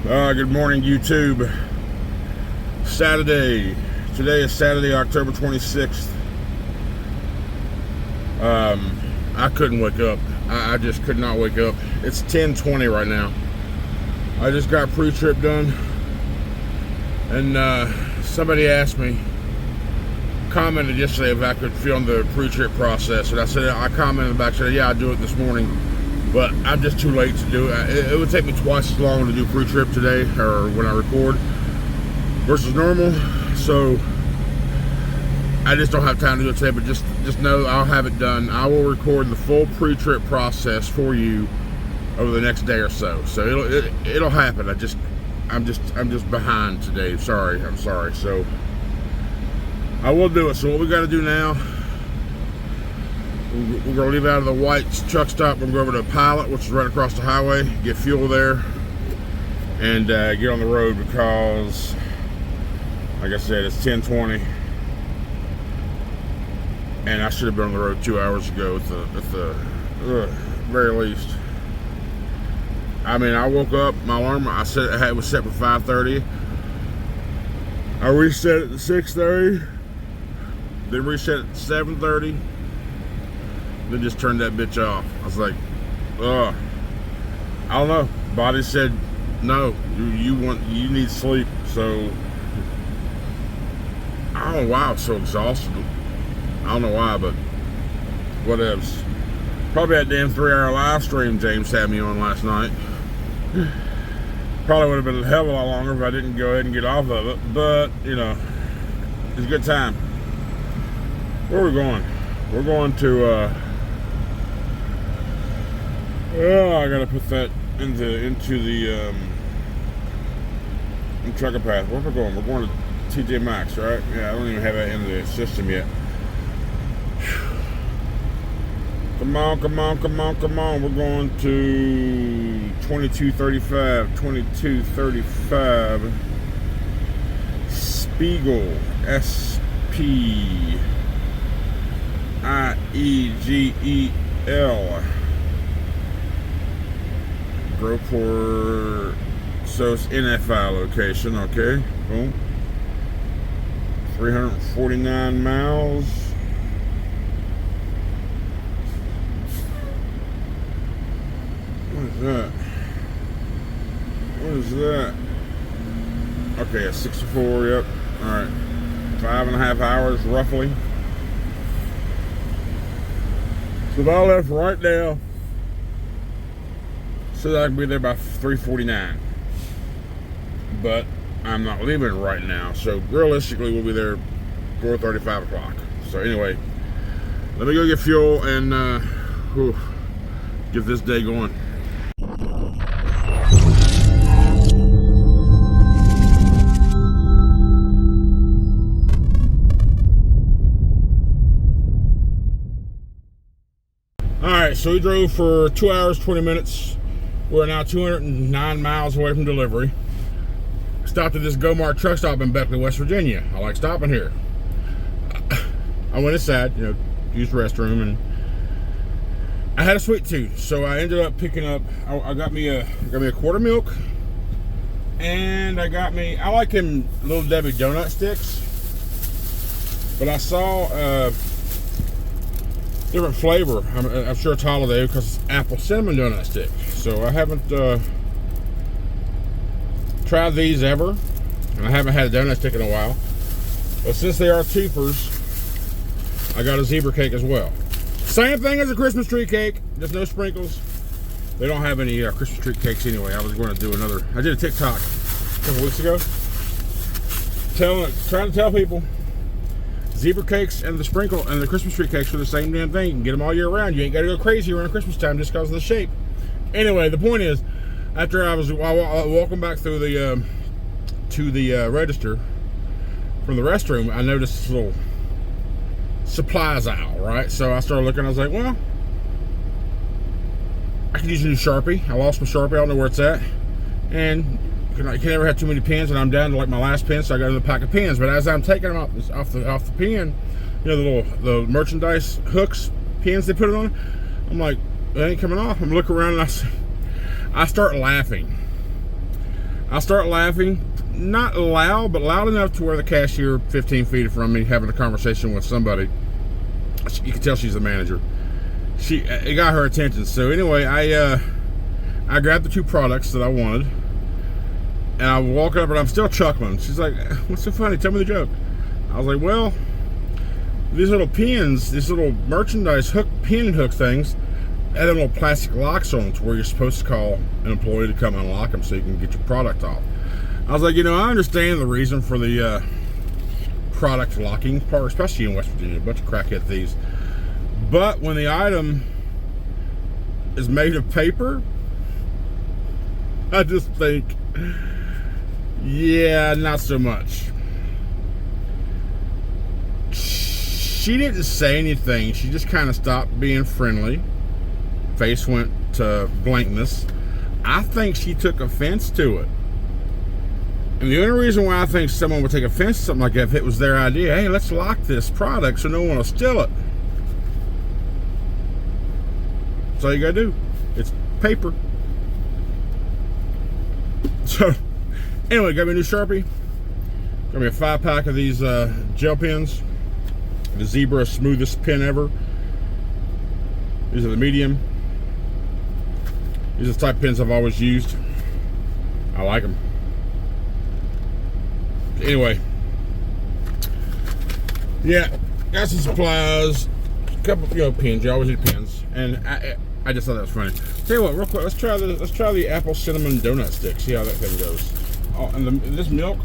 Good morning, YouTube. Saturday. Today is Saturday, October 26th. I couldn't wake up. I just could not wake up. It's 10:20 right now. I just got pre-trip done, and somebody asked me, commented yesterday if I could film the pre-trip process, and I commented back, said, yeah, I'd do it this morning, but I'm just too late to do it. It would take me twice as long to do pre-trip today, or when I record, versus normal, so I just don't have time to do it today. But just know I'll have it done. I will record the full pre-trip process for you over the next day or so. So it'll happen. I'm just behind today. I'm sorry. So I will do it. So what we got to do now, we're going to leave out of the white truck stop. We're going to go over to Pilot, which is right across the highway, get fuel there, and get on the road because, like I said, it's 10:20, and I should have been on the road 2 hours ago at the very least. I mean, I woke up, my alarm, it was set for 5:30. I reset it at 6:30, then reset it at 7:30, then just turned that bitch off. I was like, I don't know. Body said, no, you need sleep. So I don't know why I was so exhausted. I don't know why, but whatevs. Probably that damn 3-hour live stream James had me on last night. Probably would have been a hell of a lot longer if I didn't go ahead and get off of it, but you know, it's a good time. Where are we going? We're going to I gotta put that into the trucker path. Where are we going? We're going to TJ Maxx, right? Yeah, I don't even have that in the system yet. Come on. We're going to 2235 Spiegel, SPIEGEL. Groport, so it's NFI location, okay, boom. 349 miles. What is that? Okay, a 64, yep. Alright. 5.5 hours, roughly. So if I left right now, so that I can be there by 3:49. But I'm not leaving right now, so realistically we'll be there 4:30, 5 o'clock. So anyway, let me go get fuel and get this day going. Alright, so we drove for 2 hours, 20 minutes. We're now 209 miles away from delivery. Stopped at this Go-Mart truck stop in Beckley, West Virginia. I like stopping here. I went inside, used the restroom, and I had a sweet tooth, so I ended up picking up. I got me a quart of milk, and I like him Little Debbie donut sticks, but I saw different flavor. I'm sure it's holiday because it's apple cinnamon donut stick. So I haven't tried these ever, and I haven't had a donut stick in a while. But since they are twofers, I got a zebra cake as well. Same thing as a Christmas tree cake, just no sprinkles. They don't have any Christmas tree cakes anyway. I was going to do another. I did a TikTok a couple weeks ago, trying to tell people zebra cakes and the sprinkle and the Christmas tree cakes are the same damn thing. You can get them all year round. You ain't got to go crazy around Christmas time just because of the shape. Anyway, the point is, after I was walking back through the to the register from the restroom, I noticed this little supplies aisle, right? So I started looking. I was like, well, I could use a new Sharpie. I lost my Sharpie. I don't know where it's at, and I can never have too many pens, and I'm down to like my last pen, so I got another pack of pens. But as I'm taking them off the pen, the merchandise hooks, pins they put it on, I'm like, they ain't coming off. I'm looking around and I start laughing. I start laughing, not loud, but loud enough to where the cashier 15 feet from me having a conversation with somebody. You can tell she's the manager. It got her attention. So anyway, I grabbed the 2 products that I wanted, and I walk up and I'm still chuckling. She's like, "What's so funny? Tell me the joke." I was like, "Well, these little pins, these little merchandise pin hook things, had little plastic locks on them to where you're supposed to call an employee to come unlock them so you can get your product off." I was like, I understand the reason for the product locking part, especially in West Virginia, a bunch of crackhead thieves. But when the item is made of paper, I just think, yeah, not so much. She didn't say anything. She just kind of stopped being friendly. Face went to blankness. I think she took offense to it. And the only reason why I think someone would take offense to something like that, if it was their idea, hey, let's lock this product so no one will steal it. That's all you gotta do. It's paper. So, anyway, got me a new Sharpie. Got me a 5-pack of these gel pens. The Zebra smoothest pen ever. These are the medium. These are the type of pens I've always used. I like them. Anyway, yeah, got some supplies, a couple of pens. You always need pens, and I just thought that was funny. Tell you what, real quick, let's try the apple cinnamon donut stick. See how that thing goes. Oh, and this milk,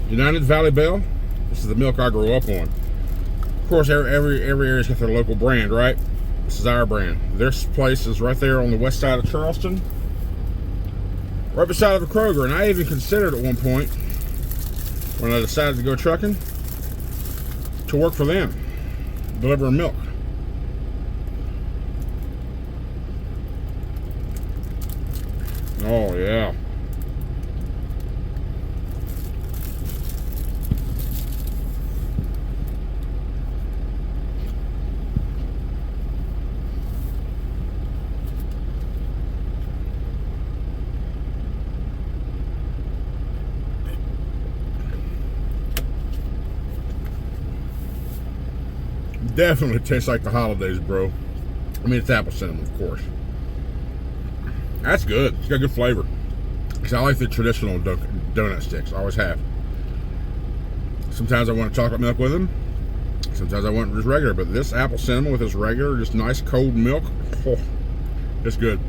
United Valley Bell. This is the milk I grew up on. Of course, every area's got their local brand, right? This is our brand. This place is right there on the west side of Charleston, right beside of a Kroger. And I even considered at one point, when I decided to go trucking, to work for them, delivering milk. Oh yeah. Definitely tastes like the holidays, bro. I mean, it's apple cinnamon, of course. That's good. It's got good flavor. Because I like the traditional donut sticks. I always have. Sometimes I want chocolate milk with them. Sometimes I want just regular. But this apple cinnamon with this regular, just nice cold milk, oh, it's good.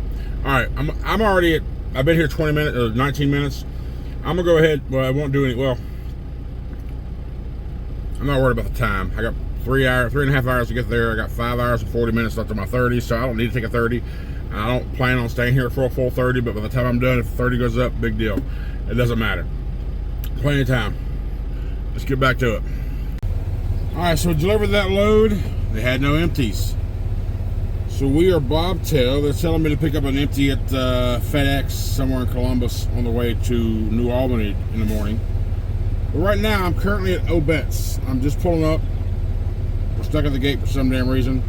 All right, I'm already at. I've been here 20 minutes, 19 minutes. I'm gonna go ahead. Well, I won't do any. Well, I'm not worried about the time. I got 3.5 hours to get there. I got 5 hours and 40 minutes left of my 30, so I don't need to take a 30. I don't plan on staying here for a full 30, but by the time I'm done, if 30 goes up, big deal. It doesn't matter. Plenty of time. Let's get back to it. All right, so we delivered that load. They had no empties. So we are bobtail. They're telling me to pick up an empty at FedEx somewhere in Columbus on the way to New Albany in the morning. But right now, I'm currently at Obet's. I'm just pulling up. We're stuck at the gate for some damn reason.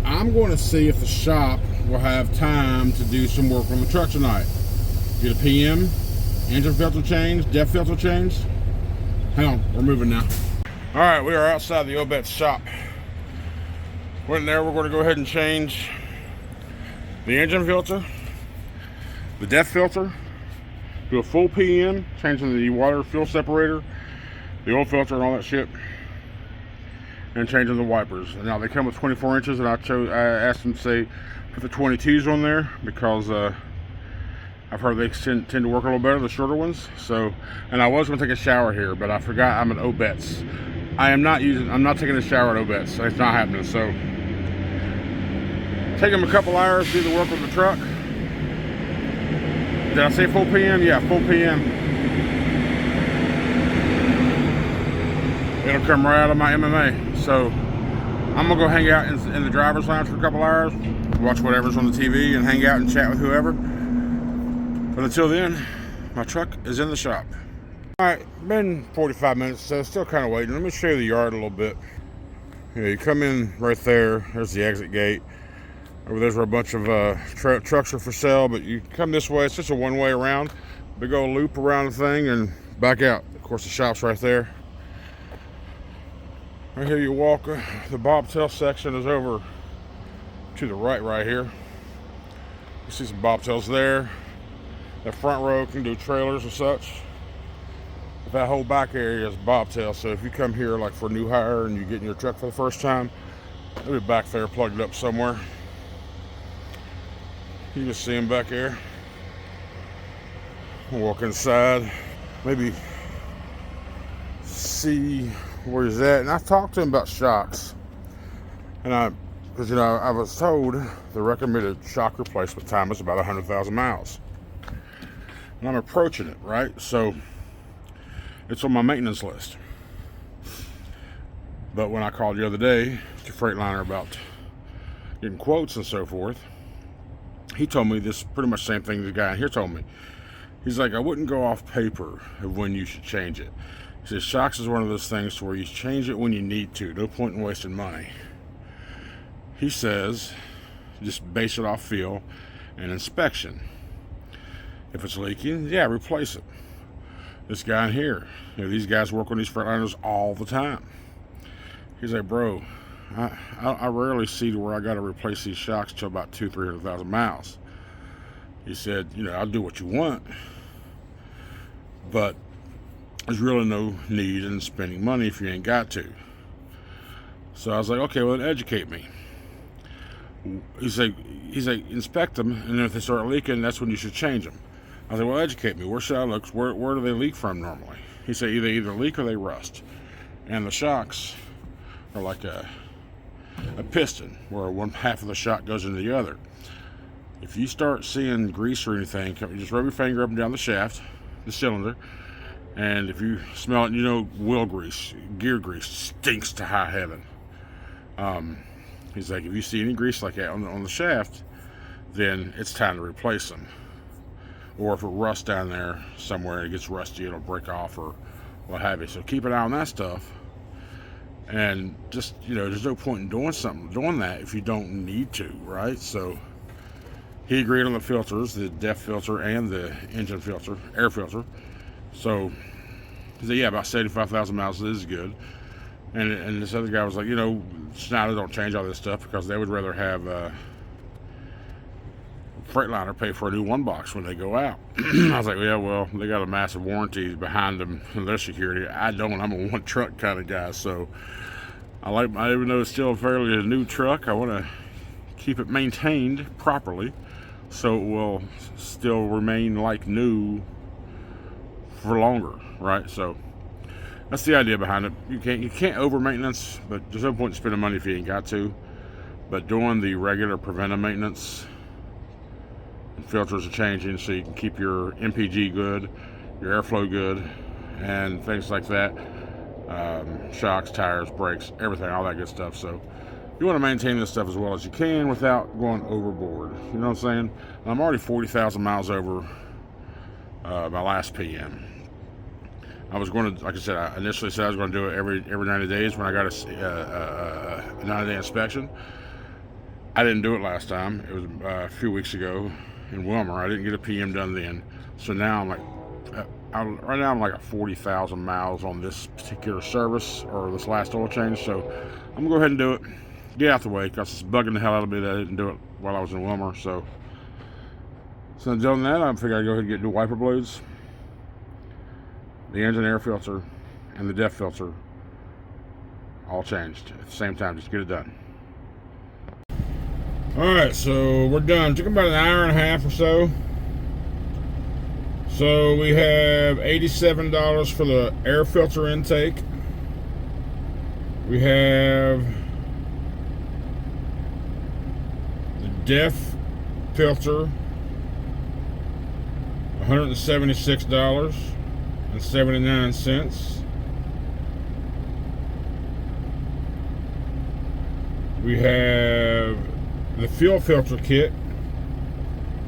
I'm going to see if the shop will have time to do some work on the truck tonight. Get a PM, engine filter change, depth filter change. Hang on, we're moving now. All right, we are outside the Obet's shop. Went in there, we're going to go ahead and change the engine filter, the depth filter, do a full PM, changing the water fuel separator, the oil filter and all that shit, and changing the wipers. And now they come with 24 inches, and I asked them to say put the 22s on there because I've heard they tend to work a little better, the shorter ones. So, and I was going to take a shower here, but I forgot I'm at Obet's. I'm not taking a shower at Obet's. It's not happening. So, take them a couple hours to do the work on the truck. Did I say full PM? Yeah, full PM. It'll come right out of my MMA. So I'm gonna go hang out in the driver's lounge for a couple hours, watch whatever's on the TV, and hang out and chat with whoever. But until then, my truck is in the shop. All right, been 45 minutes, so still kind of waiting. Let me show you the yard a little bit. Yeah, you come in right there. There's the exit gate. Over there's where a bunch of trucks are for sale, but you come this way, it's just a one-way around. Big old loop around the thing and back out. Of course, the shop's right there. Right here you walk, the bobtail section is over to the right here. You see some bobtails there. That front row can do trailers and such. That whole back area is bobtail, so if you come here like for new hire and you get in your truck for the first time, it'll be back there plugged up somewhere. You can see him back there. Walk inside, maybe see where he's at. And I talked to him about shocks, and because I was told the recommended shock replacement time is about 100,000 miles, and I'm approaching it, right? So it's on my maintenance list. But when I called the other day to Freightliner about getting quotes and so forth, he told me this pretty much same thing the guy in here told me. He's like, I wouldn't go off paper of when you should change it. He says shocks is one of those things to where you change it when you need to. No point in wasting money. He says just base it off feel and inspection. If it's leaking, yeah, replace it. This guy in here, these guys work on these Freightliners all the time. He's like, bro, I rarely see to where I got to replace these shocks till about 200,000-300,000 miles. He said, I'll do what you want, but there's really no need in spending money if you ain't got to. So I was like, okay, well, then educate me. He's like, inspect them, and if they start leaking, that's when you should change them. I was like, well, educate me. Where should I look? Where do they leak from normally? He said they either leak or they rust. And the shocks are like a piston, where one half of the shock goes into the other. If you start seeing grease or anything, just rub your finger up and down the shaft, the cylinder, and if you smell it, wheel grease, gear grease stinks to high heaven. He's like, if you see any grease like that on the shaft, then it's time to replace them. Or if it rusts down there somewhere, it gets rusty, it'll break off or what have you. So keep an eye on that stuff. And just, there's no point in doing that if you don't need to, right? So he agreed on the filters, the depth filter and the engine filter, air filter. So he said, yeah, about 75,000 miles is good. And this other guy was like, Schneider don't change all this stuff because they would rather have Freightliner pay for a new one box when they go out. I was like, yeah, well, they got a massive warranty behind them and their security. I don't. I'm a one truck kind of guy, so even though it's still a fairly new truck, I want to keep it maintained properly so it will still remain like new for longer, right? So that's the idea behind it. You can't over maintenance, but there's no point in spending money if you ain't got to. But doing the regular preventive maintenance, filters are changing so you can keep your MPG good, your airflow good, and things like that. Shocks, tires, brakes, everything, all that good stuff. So you want to maintain this stuff as well as you can without going overboard. You know what I'm saying? I'm already 40,000 miles over my last PM. I was going to, like I said, I initially said I was going to do it every 90 days when I got a 90-day inspection. I didn't do it last time. It was a few weeks ago in Wilmer. I didn't get a PM done then. So now I'm like, right now I'm like at 40,000 miles on this particular service or this last oil change. So I'm gonna go ahead and do it, get out the way, because it's bugging the hell out of me that I didn't do it while I was in Wilmer. So until that, I figured I'd go ahead and get new wiper blades, the engine air filter, and the depth filter all changed at the same time, just to get it done. Alright, so we're done. Took about an hour and a half or so. So we have $87 for the air filter intake. We have the depth filter, $176.79. We have the fuel filter kit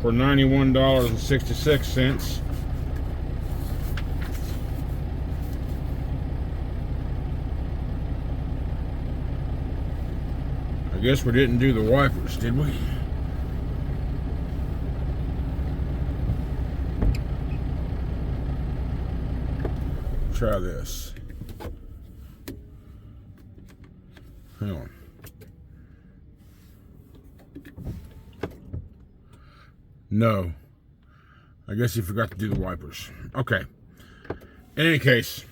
for $91.66. I guess we didn't do the wipers, did we? try this. Hang on. No. I guess he forgot to do the wipers. Okay. In any case,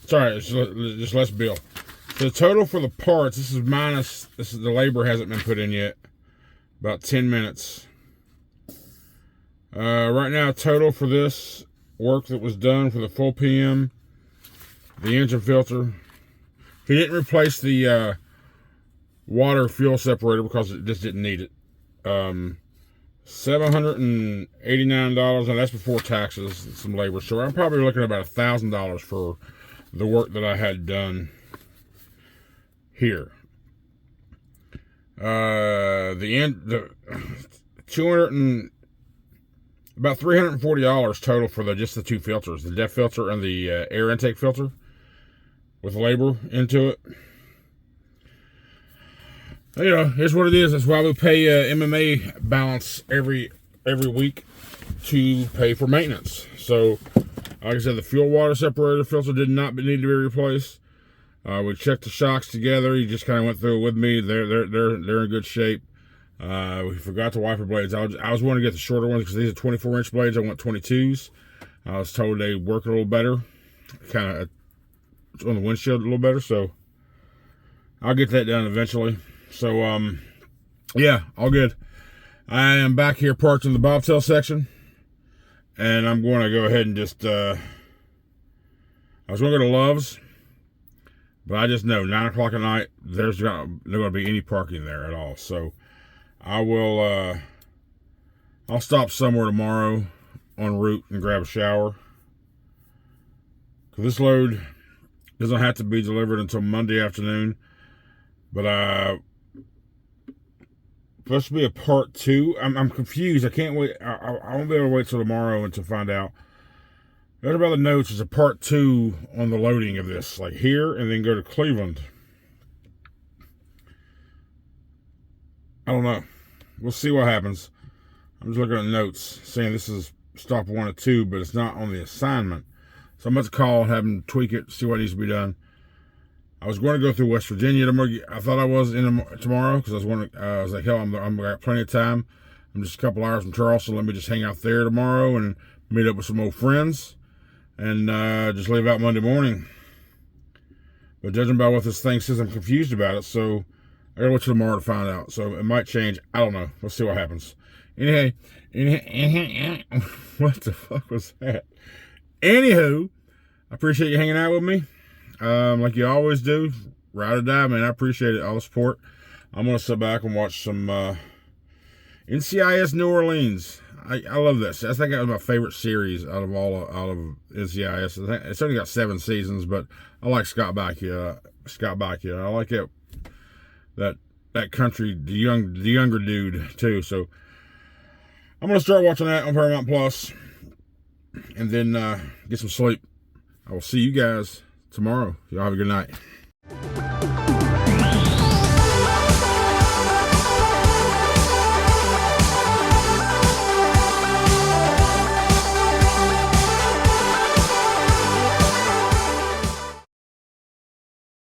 sorry, it's just less bill. So the total for the parts, this is minus, the labor hasn't been put in yet. About 10 minutes. Right now, total for this work that was done for the full PM, the engine filter. He didn't replace the water fuel separator because it just didn't need it. $789, and that's before taxes and some labor. So I'm probably looking at about $1,000 for the work that I had done here. The 200 and about $340 total for just the two filters, the depth filter and the air intake filter, with labor into it. You know, here's what it is. That's why we pay MMA balance every week to pay for maintenance. So, like I said, the fuel water separator filter did not need to be replaced. We checked the shocks together. He just kind of went through it with me. They're in good shape. We forgot the wiper blades. I was wanting to get the shorter ones because these are 24-inch blades. I want 22s. I was told they work a little better, kind of on the windshield a little better. So I'll get that done eventually. So, yeah, all good. I am back here parked in the bobtail section, and I'm going to go ahead and just, I was going to go to Love's, but I just know 9 o'clock at night, there's not going to be any parking there at all. So I will, I'll stop somewhere tomorrow en route and grab a shower. Because this load doesn't have to be delivered until Monday afternoon, but supposed to be a part 2. I'm confused. I can't wait. I won't be able to wait till tomorrow and to find out. Right about the notes is a part 2 on the loading of this, like here and then go to Cleveland. I don't know. We'll see what happens. I'm just looking at notes saying this is stop 1 and 2, but it's not on the assignment. So I'm about to call and have them tweak it, see what needs to be done. I was going to go through West Virginia tomorrow. I thought I was in tomorrow because I was like, hell, I'm got plenty of time. I'm just a couple hours from Charleston. Let me just hang out there tomorrow and meet up with some old friends and just leave out Monday morning. But judging by what this thing says, I'm confused about it. So I gotta wait till tomorrow to find out. So it might change. I don't know. We'll see what happens. Anyway, what the fuck was that? Anywho, I appreciate you hanging out with me. Like you always do, ride or die, man. I appreciate it, all the support. I'm gonna sit back and watch some NCIS New Orleans. I love this. I think that was my favorite series out of NCIS. I think it's only got 7 seasons, but I like Scott Bakula. I like it. That country, the younger dude too. So I'm gonna start watching that on Paramount Plus, and then get some sleep. I will see you guys tomorrow. Y'all have a good night.